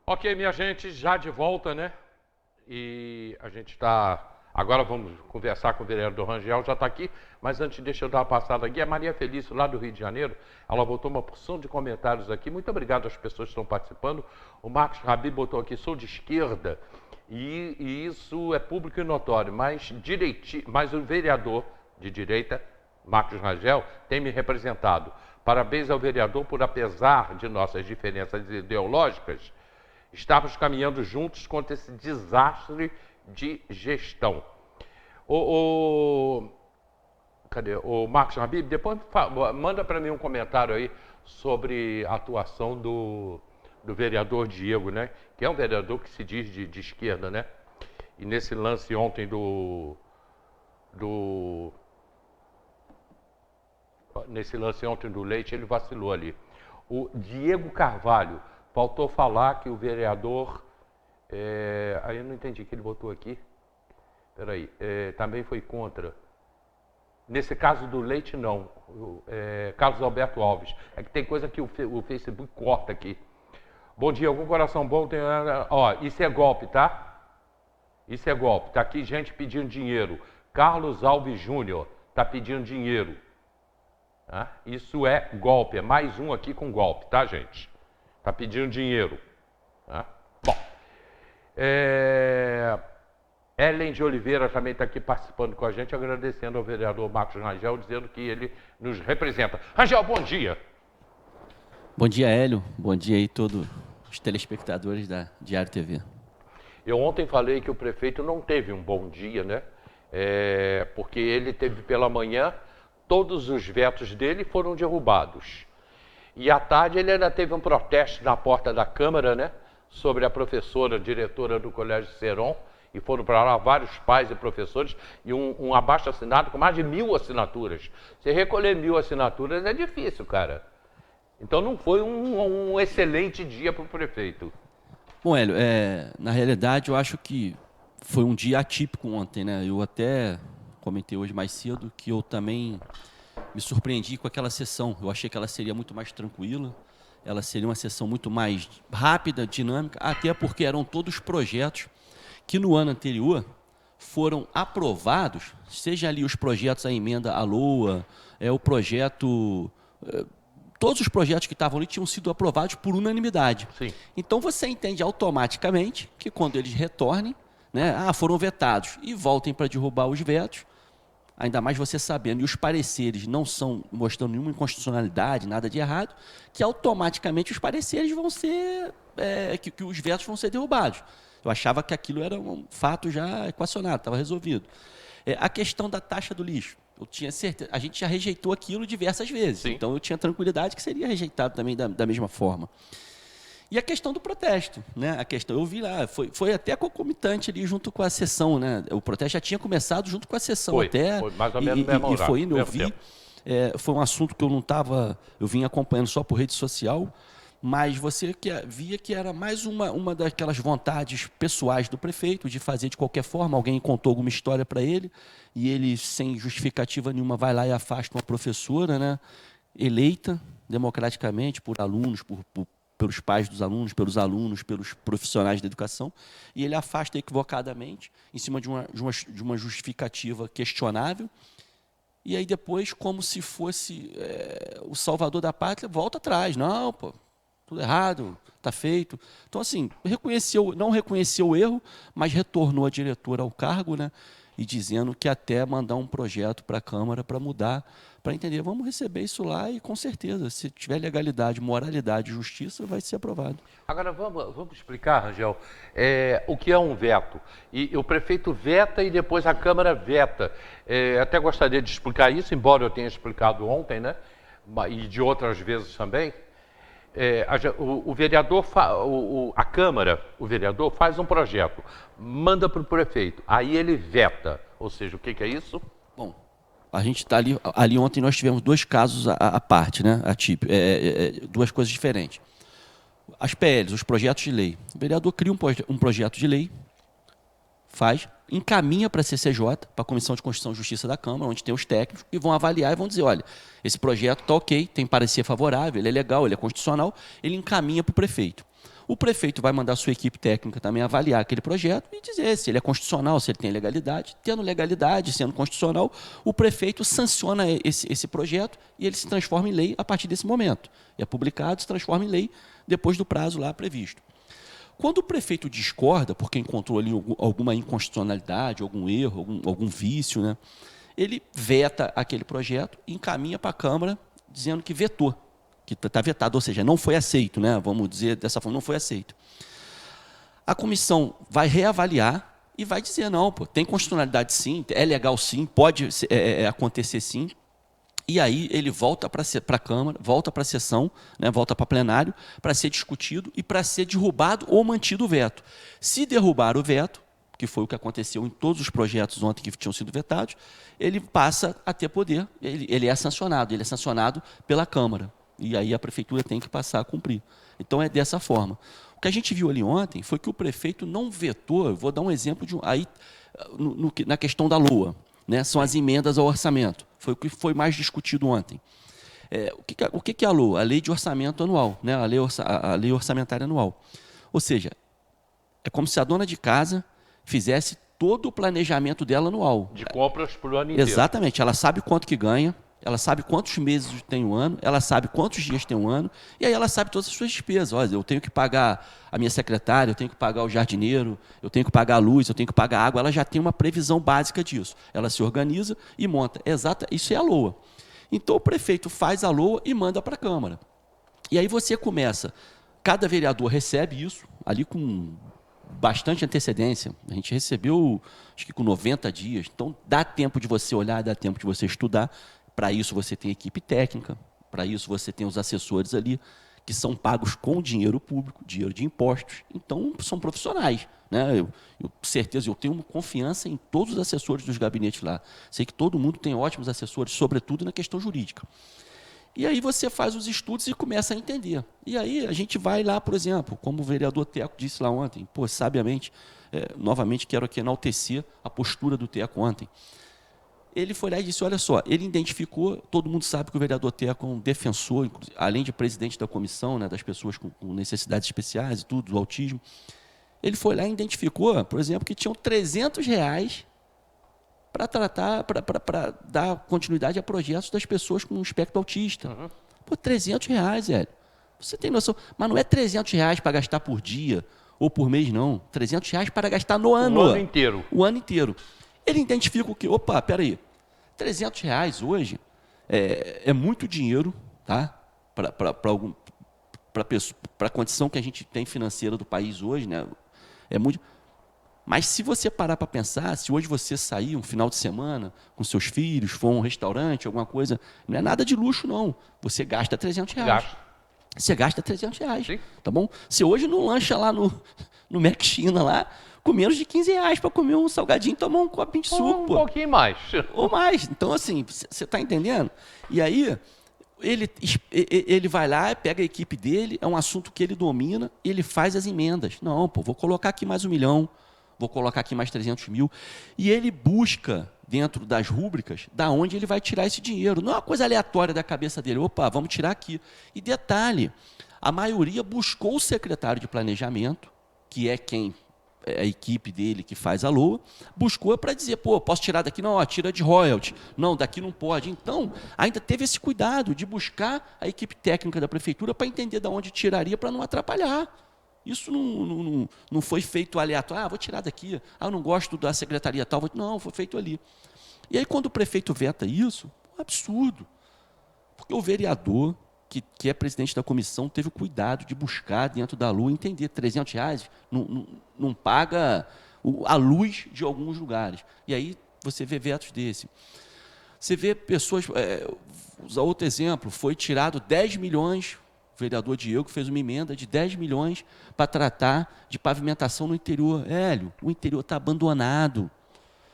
Ok, minha gente, já de volta, né? E a gente está... Agora vamos conversar com o vereador Rangel, já está aqui, mas antes deixa eu dar uma passada aqui. A Maria Felício, lá do Rio de Janeiro, ela botou uma porção de comentários aqui. Muito obrigado às pessoas que estão participando. O Marcos Rabi botou aqui, sou de esquerda, e isso é público e notório, mas o vereador de direita, Marcos Rangel, tem me representado. Parabéns ao vereador por, apesar de nossas diferenças ideológicas, estamos caminhando juntos contra esse desastre de gestão. Cadê? O Marcos Habib, depois manda para mim um comentário aí sobre a atuação do vereador Diego, né? Que é um vereador que se diz de esquerda, né? E nesse lance ontem do Leite, ele vacilou ali. O Diego Carvalho, faltou falar que o vereador... aí eu não entendi o que ele botou aqui. Peraí, também foi contra. Nesse caso do Leite, não. Carlos Alberto Alves. É que tem coisa que o Facebook corta aqui. Bom dia, algum coração bom tem... Ó, isso é golpe, tá? Isso é golpe. Tá aqui gente pedindo dinheiro. Carlos Alves Júnior tá pedindo dinheiro. Tá? Isso é golpe. É mais um aqui com golpe, tá, gente? Tá pedindo dinheiro. Tá? Bom. Ellen de Oliveira também está aqui participando com a gente, agradecendo ao vereador Marcos Rangel, dizendo que ele nos representa. Rangel, bom dia. Bom dia, Hélio. Bom dia aí todos os telespectadores da Diário TV. Eu ontem falei que o prefeito não teve um bom dia, né? Porque ele teve pela manhã, todos os vetos dele foram derrubados. E à tarde ele ainda teve um protesto na porta da Câmara, né? Sobre a professora, diretora do Colégio Seron, e foram para lá vários pais e professores, e um abaixo-assinado com mais de 1000 assinaturas. Você recolher 1000 assinaturas é difícil, cara. Então não foi um excelente dia para o prefeito. Bom, Hélio, na realidade eu acho que foi um dia atípico ontem, né? Eu até comentei hoje mais cedo que eu também me surpreendi com aquela sessão. Eu achei que ela seria muito mais tranquila, ela seria uma sessão muito mais rápida, dinâmica, até porque eram todos projetos que no ano anterior foram aprovados, seja ali os projetos, a emenda à LOA, o projeto... todos os projetos que estavam ali tinham sido aprovados por unanimidade. Sim. Então você entende automaticamente que quando eles retornem, né, foram vetados e voltem para derrubar os vetos, ainda mais você sabendo, e os pareceres não são mostrando nenhuma inconstitucionalidade, nada de errado, que automaticamente os pareceres vão ser, que os vetos vão ser derrubados. Eu achava que aquilo era um fato já equacionado, estava resolvido. A questão da taxa do lixo, eu tinha certeza, a gente já rejeitou aquilo diversas vezes, Sim. Então eu tinha tranquilidade que seria rejeitado também da mesma forma. E a questão do protesto, né? A questão, eu vi lá, foi até concomitante ali junto com a sessão, né? O protesto já tinha começado junto com a sessão Foi mais ou menos no mesmo e foi indo, eu mesmo vi. Foi um assunto que eu não estava, eu vim acompanhando só por rede social, mas você via que era mais uma daquelas vontades pessoais do prefeito de fazer de qualquer forma. Alguém contou alguma história para ele e ele, sem justificativa nenhuma, vai lá e afasta uma professora, né? Eleita democraticamente por alunos, pelos pais dos alunos, pelos alunos, pelos profissionais da educação, e ele afasta equivocadamente, em cima de uma justificativa questionável, e aí depois, como se fosse o salvador da pátria, volta atrás. Não, pô, tudo errado, está feito. Então, assim, não reconheceu o erro, mas retornou a diretora ao cargo, né? E dizendo que até mandar um projeto para a Câmara para mudar, para entender, vamos receber isso lá e, com certeza, se tiver legalidade, moralidade e justiça, vai ser aprovado. Agora, vamos explicar, Rangel, o que é um veto. E o prefeito veta e depois a Câmara veta. Até gostaria de explicar isso, embora eu tenha explicado ontem, né? E de outras vezes também. O vereador, a Câmara, o vereador faz um projeto, manda para o prefeito, aí ele veta. Ou seja, o que é isso? Bom, a gente está ali ontem nós tivemos dois casos à parte, né? Duas coisas diferentes. As PLs, os projetos de lei. O vereador cria um projeto de lei, encaminha para a CCJ, para a Comissão de Constituição e Justiça da Câmara, onde tem os técnicos, que vão avaliar e vão dizer, olha, esse projeto está ok, tem parecer favorável, ele é legal, ele é constitucional, ele encaminha para o prefeito. O prefeito vai mandar a sua equipe técnica também avaliar aquele projeto e dizer se ele é constitucional, se ele tem legalidade. Tendo legalidade, sendo constitucional, o prefeito sanciona esse projeto e ele se transforma em lei a partir desse momento. É publicado, se transforma em lei depois do prazo lá previsto. Quando o prefeito discorda, porque encontrou ali alguma inconstitucionalidade, algum erro, algum vício, né, ele veta aquele projeto e encaminha para a Câmara dizendo que vetou, que está vetado, ou seja, não foi aceito, né, vamos dizer dessa forma, não foi aceito. A comissão vai reavaliar e vai dizer, não, pô, tem constitucionalidade sim, é legal sim, pode acontecer sim. E aí ele volta para a Câmara, volta para a sessão, né, volta para plenário, para ser discutido e para ser derrubado ou mantido o veto. Se derrubar o veto, que foi o que aconteceu em todos os projetos ontem que tinham sido vetados, ele passa a ter poder, ele é sancionado pela Câmara. E aí a Prefeitura tem que passar a cumprir. Então é dessa forma. O que a gente viu ali ontem foi que o prefeito não vetou, eu vou dar um exemplo na questão da LOA. Né, são as emendas ao orçamento. Foi o que foi mais discutido ontem. O que é a LOA? A Lei de Orçamento Anual, né, a lei orçamentária anual. Ou seja, é como se a dona de casa fizesse todo o planejamento dela anual. De compras para o ano inteiro. Exatamente. Ela sabe quanto que ganha, ela sabe quantos meses tem o ano, ela sabe quantos dias tem o ano, e aí ela sabe todas as suas despesas. Olha, eu tenho que pagar a minha secretária, eu tenho que pagar o jardineiro, eu tenho que pagar a luz, eu tenho que pagar a água. Ela já tem uma previsão básica disso. Ela se organiza e monta. Isso é a LOA. Então o prefeito faz a LOA e manda para a Câmara. E aí você começa, cada vereador recebe isso, ali com bastante antecedência. A gente recebeu, acho que com 90 dias. Então dá tempo de você olhar, dá tempo de você estudar. Para isso você tem equipe técnica, para isso você tem os assessores ali, que são pagos com dinheiro público, dinheiro de impostos. Então, são profissionais. Né? Eu tenho confiança em todos os assessores dos gabinetes lá. Sei que todo mundo tem ótimos assessores, sobretudo na questão jurídica. E aí você faz os estudos e começa a entender. E aí a gente vai lá, por exemplo, como o vereador Teco disse lá ontem, sabiamente, novamente quero aqui enaltecer a postura do Teco ontem. Ele foi lá e disse, olha só, ele identificou, todo mundo sabe que o vereador Teco é um defensor, além de presidente da comissão, né, das pessoas com necessidades especiais e tudo, do autismo. Ele foi lá e identificou, por exemplo, que tinham R$300 para tratar, para dar continuidade a projetos das pessoas com espectro autista. Uhum. Pô, R$300, velho. Você tem noção? Mas não é R$300 para gastar por dia ou por mês, não. R$300 para gastar no ano. O ano inteiro. O ano inteiro. Ele identifica o que? Opa, peraí. R$300 hoje é muito dinheiro, tá? Para a condição que a gente tem financeira do país hoje, né? É muito. Mas se você parar para pensar, se hoje você sair um final de semana com seus filhos, for a um restaurante, alguma coisa, não é nada de luxo, não. Você gasta R$300. Gasto. Você gasta R$300, Sim. tá bom? Você hoje não lancha lá no Mac China lá, com menos de R$15 para comer um salgadinho e tomar um copinho de suco. Um pouquinho mais. Ou mais. Então, assim, você está entendendo? E aí, ele vai lá, pega a equipe dele, é um assunto que ele domina, e ele faz as emendas. Não, pô, vou colocar aqui mais 1 milhão, vou colocar aqui mais 300 mil. E ele busca, dentro das rúbricas, da onde ele vai tirar esse dinheiro. Não é uma coisa aleatória da cabeça dele. Opa, vamos tirar aqui. E detalhe, a maioria buscou o secretário de planejamento, que é a equipe dele que faz a LOA, buscou para dizer, pô, posso tirar daqui? Não, tira de royalty. Não, daqui não pode. Então, ainda teve esse cuidado de buscar a equipe técnica da prefeitura para entender de onde tiraria para não atrapalhar. Isso não foi feito aleatório. Vou tirar daqui. Eu não gosto da secretaria tal. Não, foi feito ali. E aí, quando o prefeito veta isso, é um absurdo. Porque o vereador, que é presidente da comissão, teve o cuidado de buscar dentro da LOA, entender R$300 não paga a luz de alguns lugares. E aí você vê vetos desse. Você vê pessoas... usar outro exemplo, foi tirado 10 milhões... O vereador Diego fez uma emenda de 10 milhões para tratar de pavimentação no interior. Hélio, o interior está abandonado.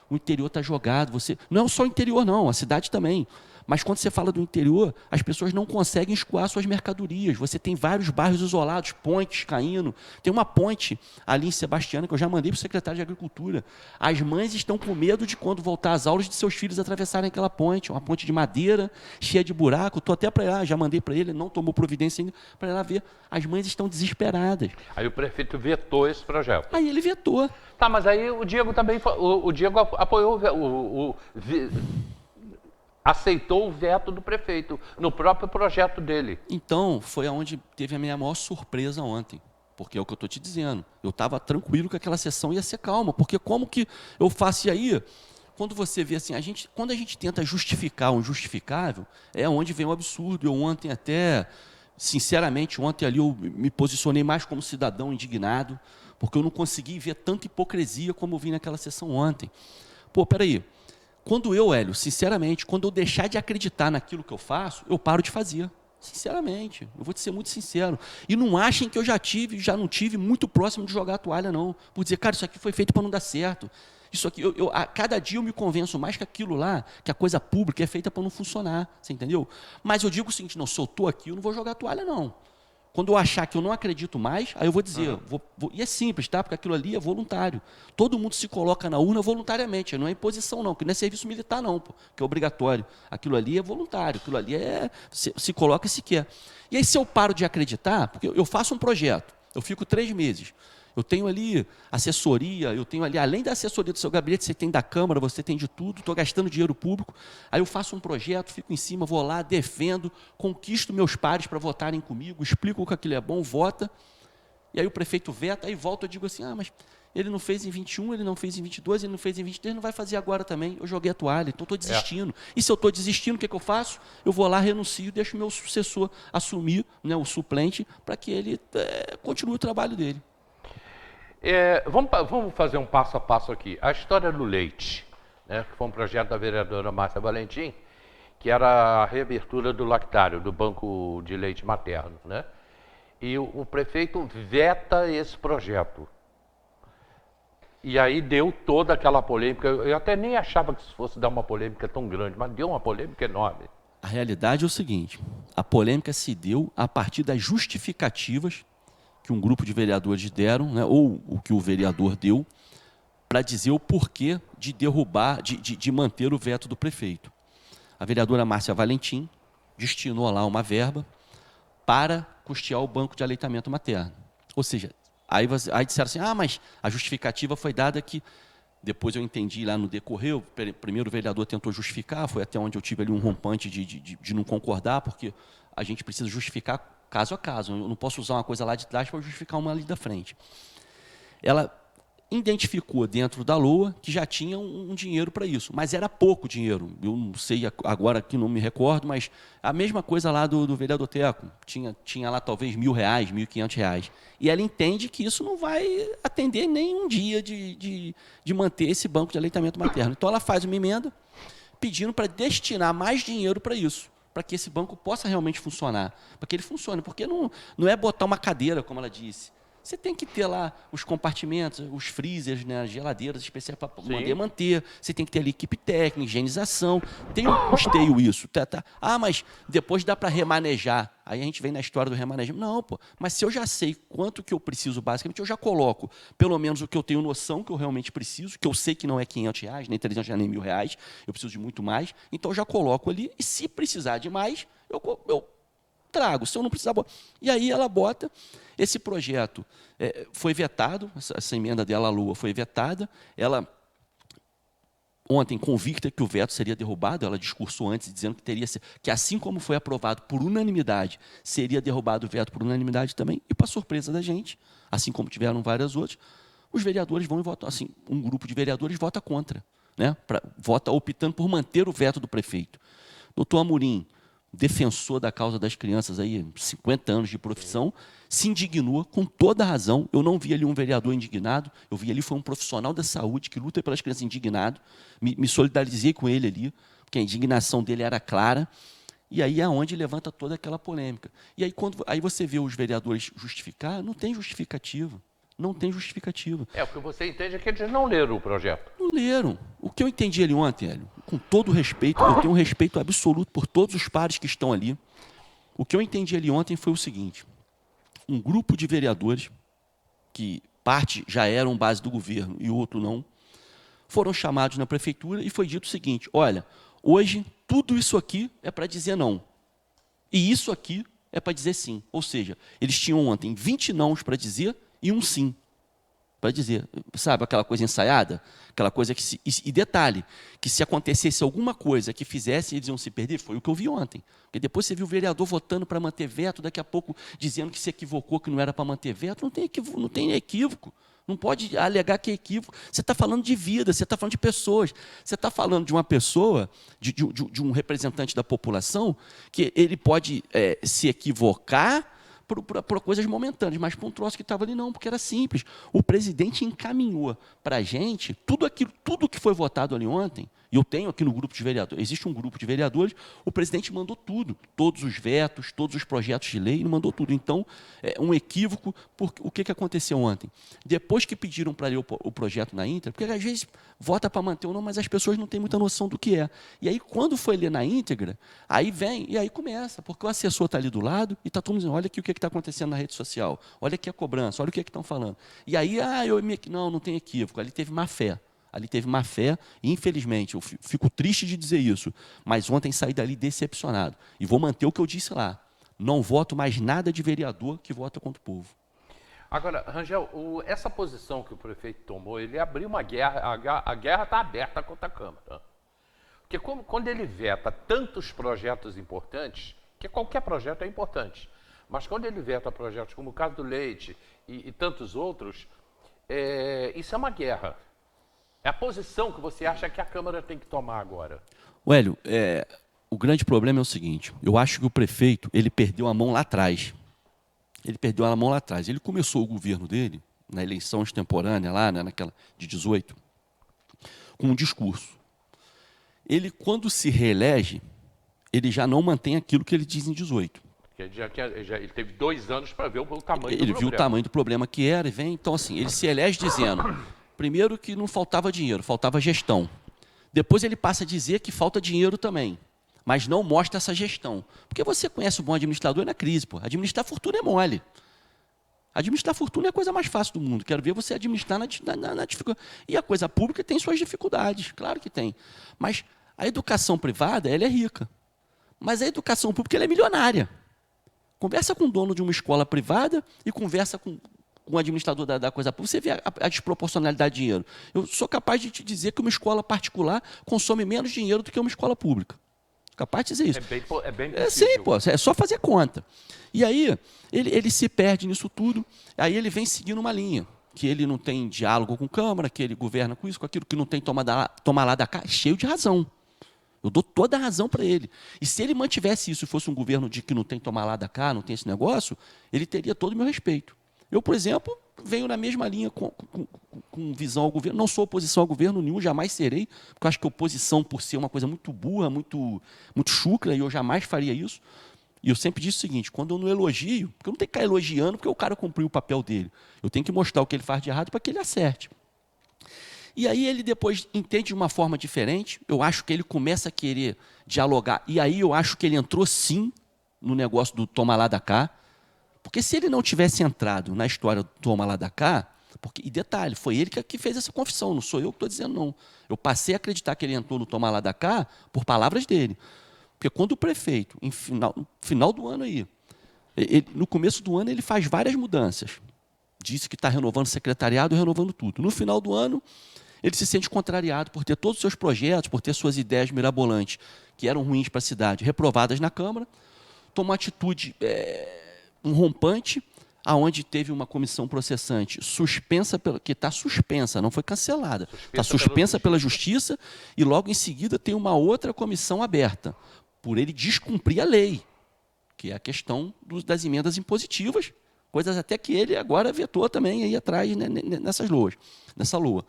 O interior está jogado. Não é só o interior, não, a cidade também. Mas quando você fala do interior, as pessoas não conseguem escoar suas mercadorias. Você tem vários bairros isolados, pontes caindo. Tem uma ponte ali em Sebastiana que eu já mandei para o secretário de Agricultura. As mães estão com medo de, quando voltar às aulas, de seus filhos atravessarem aquela ponte. Uma ponte de madeira, cheia de buraco. Estou até para lá, já mandei para ele, não tomou providência ainda, para ir lá ver. As mães estão desesperadas. Aí o prefeito vetou esse projeto. Aí ele vetou. Tá, mas aí o Diego também, o Diego apoiou, aceitou o veto do prefeito no próprio projeto dele. Então, foi aonde teve a minha maior surpresa ontem. Porque é o que eu estou te dizendo. Eu estava tranquilo que aquela sessão ia ser calma. Porque como que eu faço? E aí, quando você vê assim, quando a gente tenta justificar o injustificável, é onde vem o absurdo. Eu ontem até, sinceramente, ontem ali eu me posicionei mais como cidadão indignado, porque eu não consegui ver tanta hipocrisia como eu vi naquela sessão ontem. Pô, peraí. Quando eu, Hélio, sinceramente, quando eu deixar de acreditar naquilo que eu faço, eu paro de fazer. Sinceramente, eu vou te ser muito sincero. E não achem que eu já não tive muito próximo de jogar a toalha, não. Por dizer, cara, isso aqui foi feito para não dar certo. Isso aqui, a cada dia eu me convenço mais que aquilo lá, que a coisa pública é feita para não funcionar. Você entendeu? Mas eu digo o seguinte, não, se eu estou aqui, eu não vou jogar a toalha, não. Quando eu achar que eu não acredito mais, aí eu vou dizer, e é simples, tá? Porque aquilo ali é voluntário. Todo mundo se coloca na urna voluntariamente, não é imposição não, que não é serviço militar não, pô, que é obrigatório. Aquilo ali é voluntário, aquilo ali se coloca se quer. E aí se eu paro de acreditar, porque eu faço um projeto, eu fico 3 meses, eu tenho ali assessoria, eu tenho ali, além da assessoria do seu gabinete, você tem da Câmara, você tem de tudo, estou gastando dinheiro público, aí eu faço um projeto, fico em cima, vou lá, defendo, conquisto meus pares para votarem comigo, explico que aquilo é bom, vota, e aí o prefeito veta, aí volta, eu digo assim, mas ele não fez em 21, ele não fez em 22, ele não fez em 23, ele não vai fazer agora também, eu joguei a toalha, então estou desistindo. E se eu estou desistindo, o que eu faço? Eu vou lá, renuncio, deixo o meu sucessor assumir, né, o suplente, para que ele continue o trabalho dele. Vamos fazer um passo a passo aqui. A história do leite, né, que foi um projeto da vereadora Márcia Valentim, que era a reabertura do lactário, do banco de leite materno, né? E o prefeito veta esse projeto. E aí deu toda aquela polêmica. Eu até nem achava que isso fosse dar uma polêmica tão grande, mas deu uma polêmica enorme. A realidade é o seguinte, a polêmica se deu a partir das justificativas que um grupo de vereadores deram, né, ou o que o vereador deu, para dizer o porquê de derrubar, de manter o veto do prefeito. A vereadora Márcia Valentim destinou lá uma verba para custear o banco de aleitamento materno. Ou seja, aí disseram assim, mas a justificativa foi dada que, depois eu entendi lá no decorrer, o primeiro vereador tentou justificar, foi até onde eu tive ali um rompante de não concordar, porque a gente precisa justificar caso a caso. Eu não posso usar uma coisa lá de trás para justificar uma ali da frente. Ela identificou dentro da LOA que já tinha um dinheiro para isso, mas era pouco dinheiro. Eu não sei agora aqui, não me recordo, mas a mesma coisa lá do vereador Teco. Tinha lá talvez R$1.000, R$1.500. E ela entende que isso não vai atender nem um dia de manter esse banco de aleitamento materno. Então ela faz uma emenda pedindo para destinar mais dinheiro para isso, para que esse banco possa realmente funcionar, para que ele funcione, porque não é botar uma cadeira, como ela disse. Você tem que ter lá os compartimentos, os freezers, né, as geladeiras especiais para poder manter. Você tem que ter ali equipe técnica, higienização. Tem um custeio isso. Tá. Mas depois dá para remanejar. Aí a gente vem na história do remanejamento. Não, pô. Mas se eu já sei quanto que eu preciso, basicamente, eu já coloco pelo menos o que eu tenho noção que eu realmente preciso, que eu sei que não é R$500, nem R$300, nem R$1.000. Eu preciso de muito mais. Então eu já coloco ali. E se precisar de mais, eu trago. Se eu não precisar... E aí ela bota... Esse projeto foi vetado, essa emenda dela, a Lua, foi vetada. Ela, ontem, convicta que o veto seria derrubado, ela discursou antes, dizendo que assim como foi aprovado por unanimidade, seria derrubado o veto por unanimidade também. E, para surpresa da gente, assim como tiveram várias outras, os vereadores vão e votam, assim, um grupo de vereadores vota contra, né? Vota optando por manter o veto do prefeito. Doutor Amorim, defensor da causa das crianças, aí, 50 anos de profissão, se indignou com toda a razão. Eu não vi ali um vereador indignado, eu vi ali foi um profissional da saúde que luta pelas crianças indignado, me solidarizei com ele ali, porque a indignação dele era clara, e aí é onde levanta toda aquela polêmica. E aí, aí você vê os vereadores justificar, não tem justificativa. Não tem justificativa. O que você entende é que eles não leram o projeto. Não leram. O que eu entendi ali ontem, Hélio, com todo respeito, eu tenho um respeito absoluto por todos os pares que estão ali. O que eu entendi ali ontem foi o seguinte: um grupo de vereadores, que parte já eram base do governo e outro não, foram chamados na prefeitura e foi dito o seguinte: olha, hoje tudo isso aqui é para dizer não. E isso aqui é para dizer sim. Ou seja, eles tinham ontem 20 nãos para dizer e um sim para dizer. Sabe aquela coisa ensaiada? Aquela coisa que... E detalhe, que se acontecesse alguma coisa que fizesse, eles iam se perder. Foi o que eu vi ontem. Porque depois você viu o vereador votando para manter veto, daqui a pouco dizendo que se equivocou, que não era para manter veto. Não tem equívoco. Não pode alegar que é equívoco. Você está falando de vida, você está falando de pessoas. Você está falando de uma pessoa, de um representante da população, que ele pode se equivocar por coisas momentâneas, mas para um troço que estava ali não, porque era simples. O presidente encaminhou para a gente tudo que foi votado ali ontem, e eu tenho aqui no grupo de vereadores, existe um grupo de vereadores, o presidente mandou tudo, todos os vetos, todos os projetos de lei, ele mandou tudo. Então, é um equívoco, porque o que aconteceu ontem? Depois que pediram para ler o projeto na íntegra, porque às vezes vota para manter ou não, mas as pessoas não têm muita noção do que é. E aí, quando foi ler na íntegra, aí vem, e aí começa, porque o assessor está ali do lado e está todo mundo dizendo, olha aqui o que está acontecendo na rede social, olha aqui a cobrança, olha o que estão falando. E aí, não tem equívoco, ali teve má fé. Ali teve má fé, e infelizmente, eu fico triste de dizer isso, mas ontem saí dali decepcionado. E vou manter o que eu disse lá. Não voto mais nada de vereador que vota contra o povo. Agora, Rangel, essa posição que o prefeito tomou, ele abriu uma guerra, a guerra está aberta contra a Câmara. Porque quando ele veta tantos projetos importantes, que qualquer projeto é importante, mas quando ele veta projetos como o caso do leite e tantos outros, isso é uma guerra. É a posição que você acha que a Câmara tem que tomar agora? Hélio, o grande problema é o seguinte, eu acho que o prefeito ele perdeu a mão lá atrás. Ele começou o governo dele, na eleição extemporânea, lá, né, naquela de 18, com um discurso. Ele, quando se reelege, ele já não mantém aquilo que ele diz em 18. Ele teve 2 anos para ver o tamanho do problema. Ele viu o tamanho do problema que era e vem. Então, assim, ele se elege dizendo... Primeiro que não faltava dinheiro, faltava gestão. Depois ele passa a dizer que falta dinheiro também, mas não mostra essa gestão. Porque você conhece o bom administrador na crise, pô. Administrar fortuna é mole. Administrar fortuna é a coisa mais fácil do mundo. Quero ver você administrar na dificuldade. E a coisa pública tem suas dificuldades, claro que tem. Mas a educação privada, ela é rica. Mas a educação pública, ela é milionária. Conversa com o dono de uma escola privada e conversa com o administrador da coisa pública, você vê a desproporcionalidade de dinheiro. Eu sou capaz de te dizer que uma escola particular consome menos dinheiro do que uma escola pública. Capaz de dizer isso. É bem possível. Sim, pô, é só fazer conta. E aí, ele se perde nisso tudo, aí ele vem seguindo uma linha, que ele não tem diálogo com a Câmara, que ele governa com isso, com aquilo, que não tem toma lá da cá, cheio de razão. Eu dou toda a razão para ele. E se ele mantivesse isso e fosse um governo de que não tem tomar lá da cá, não tem esse negócio, ele teria todo o meu respeito. Eu, por exemplo, venho na mesma linha com visão ao governo. Não sou oposição ao governo nenhum, jamais serei, porque eu acho que oposição, por ser uma coisa muito burra, muito chucra, e eu jamais faria isso. E eu sempre disse o seguinte, quando eu não elogio, porque eu não tenho que ficar elogiando porque o cara cumpriu o papel dele. Eu tenho que mostrar o que ele faz de errado para que ele acerte. E aí ele depois entende de uma forma diferente, eu acho que ele começa a querer dialogar, e aí eu acho que ele entrou sim no negócio do toma lá da cá, porque se ele não tivesse entrado na história do toma lá da cá, e detalhe, foi ele que fez essa confissão, não sou eu que estou dizendo não. Eu passei a acreditar que ele entrou no toma lá da cá por palavras dele. Porque quando o prefeito, no final do ano aí, no começo do ano ele faz várias mudanças. Disse que está renovando o secretariado, renovando tudo. No final do ano, ele se sente contrariado por ter todos os seus projetos, por ter suas ideias mirabolantes, que eram ruins para a cidade, reprovadas na Câmara, toma uma atitude rompante, aonde teve uma comissão processante suspensa, que está suspensa, não foi cancelada, está suspensa pela Justiça, e logo em seguida tem uma outra comissão aberta, por ele descumprir a lei, que é a questão das emendas impositivas, coisas até que ele agora vetou também aí atrás, né, nessa LOA.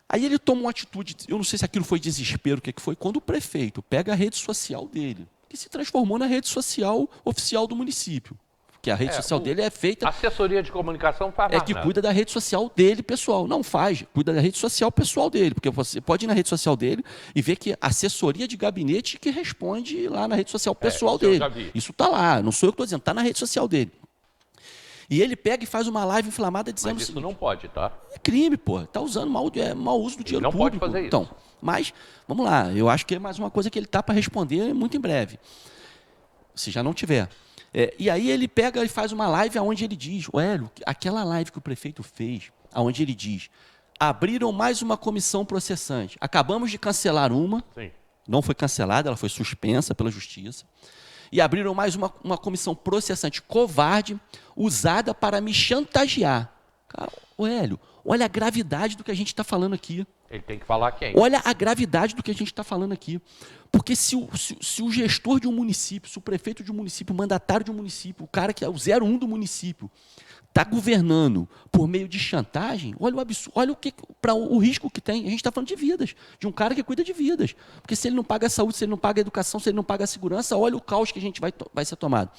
Aí ele toma uma atitude, eu não sei se aquilo foi desespero, o que foi, quando o prefeito pega a rede social dele, que se transformou na rede social oficial do município. que a rede social dele é feita... A assessoria de comunicação faz É que cuida da rede social dele, pessoal. Não faz, cuida da rede social pessoal dele, porque você pode ir na rede social dele e ver que a assessoria de gabinete que responde lá na rede social pessoal dele. Isso está lá, não sou eu que estou dizendo, está na rede social dele. E ele pega e faz uma live inflamada dizendo... Mas isso não pode, tá? É crime, pô. Está usando mau uso do dinheiro não público. Pode fazer isso. Então, mas, vamos lá. Eu acho que é mais uma coisa que ele está para responder muito em breve. Se já não tiver. E aí ele pega e faz uma live onde ele diz... Hélio, aquela live que o prefeito fez, onde ele diz... Abriram mais uma comissão processante. Acabamos de cancelar uma. Sim. Não foi cancelada, ela foi suspensa pela justiça. E abriram mais uma comissão processante covarde, usada para me chantagear. Cara, Hélio, olha a gravidade do que a gente está falando aqui. Ele tem que falar quem? Olha a gravidade do que a gente está falando aqui. Porque se o gestor de um município, se o prefeito de um município, o mandatário de um município, o cara que é o 01 do município, está governando por meio de chantagem, olha o absurdo, olha o risco que tem. A gente está falando de vidas, de um cara que cuida de vidas. Porque se ele não paga a saúde, se ele não paga a educação, se ele não paga a segurança, olha o caos que a gente vai ser tomado.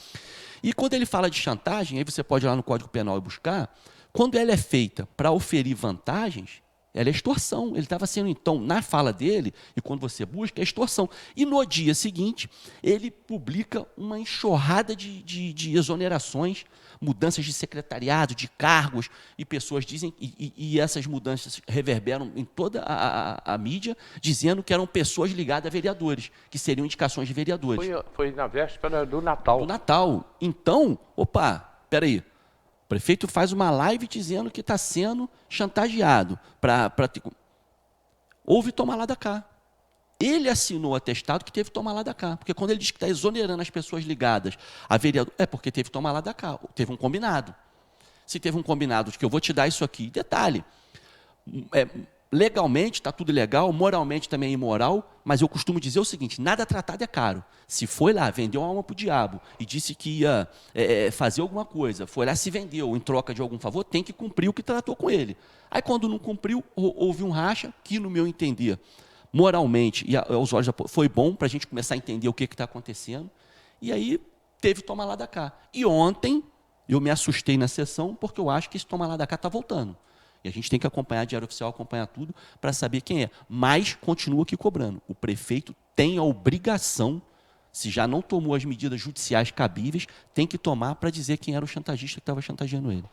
E quando ele fala de chantagem, aí você pode ir lá no Código Penal e buscar, quando ela é feita para oferir vantagens, ela é extorsão. Ele estava sendo, então, na fala dele, e quando você busca, é extorsão. E no dia seguinte, ele publica uma enxurrada de exonerações, mudanças de secretariado, de cargos, e pessoas dizem, e essas mudanças reverberam em toda a mídia, dizendo que eram pessoas ligadas a vereadores, que seriam indicações de vereadores. Foi na véspera do Natal. Do Natal. Então, peraí. O prefeito faz uma live dizendo que está sendo chantageado. Houve toma lá da cá. Ele assinou o atestado que teve toma lá da cá. Porque quando ele diz que está exonerando as pessoas ligadas a vereador, é porque teve toma lá da cá. Teve um combinado. Se teve um combinado de que eu vou te dar isso aqui, detalhe, legalmente está tudo legal, moralmente também é imoral, mas eu costumo dizer o seguinte, nada tratado é caro. Se foi lá, vendeu uma alma para o diabo e disse que ia fazer alguma coisa, foi lá, se vendeu em troca de algum favor, tem que cumprir o que tratou com ele. Aí quando não cumpriu, houve um racha, que no meu entender, moralmente, e aos olhos foi bom para a gente começar a entender o que está acontecendo, e aí teve toma lá da cá. E ontem eu me assustei na sessão, porque eu acho que esse toma lá da cá está voltando. E a gente tem que acompanhar Diário Oficial, acompanhar tudo, para saber quem é. Mas continua aqui cobrando. O prefeito tem a obrigação, se já não tomou as medidas judiciais cabíveis, tem que tomar para dizer quem era o chantagista que estava chantageando ele.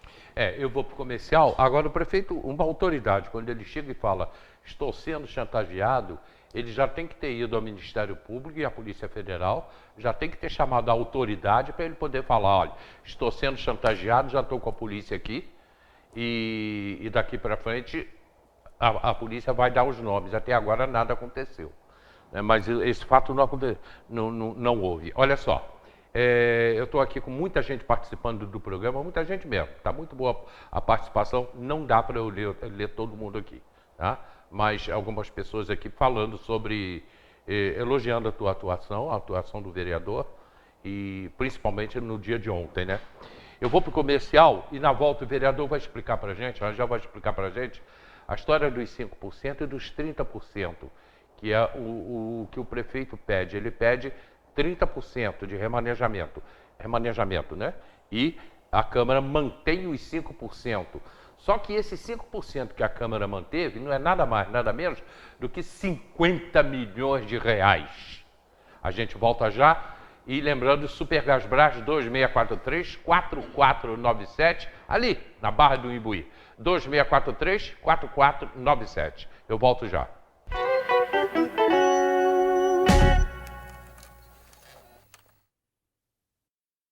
Eu vou para o comercial. Agora, o prefeito, uma autoridade, quando ele chega e fala, estou sendo chantageado, ele já tem que ter ido ao Ministério Público e à Polícia Federal, já tem que ter chamado a autoridade para ele poder falar, olha, estou sendo chantageado, já estou com a polícia aqui, e daqui para frente a polícia vai dar os nomes. Até agora nada aconteceu, né? Mas esse fato não houve. Olha só, eu estou aqui com muita gente participando do programa, muita gente mesmo. Está muito boa a participação, não dá para eu ler todo mundo aqui, tá? Mas algumas pessoas aqui falando sobre, elogiando a tua atuação, a atuação do vereador, e principalmente no dia de ontem, né? Eu vou para o comercial e na volta o vereador vai explicar para a gente, já vai explicar para a gente, a história dos 5% e dos 30%, que é o que o prefeito pede. Ele pede 30% de remanejamento, né? E a Câmara mantém os 5%. Só que esse 5% que a Câmara manteve não é nada mais, nada menos do que 50 milhões de reais. A gente volta já. E lembrando, Supergasbras 2643-4497, ali na Barra do Imbuí. 2643-4497. Eu volto já.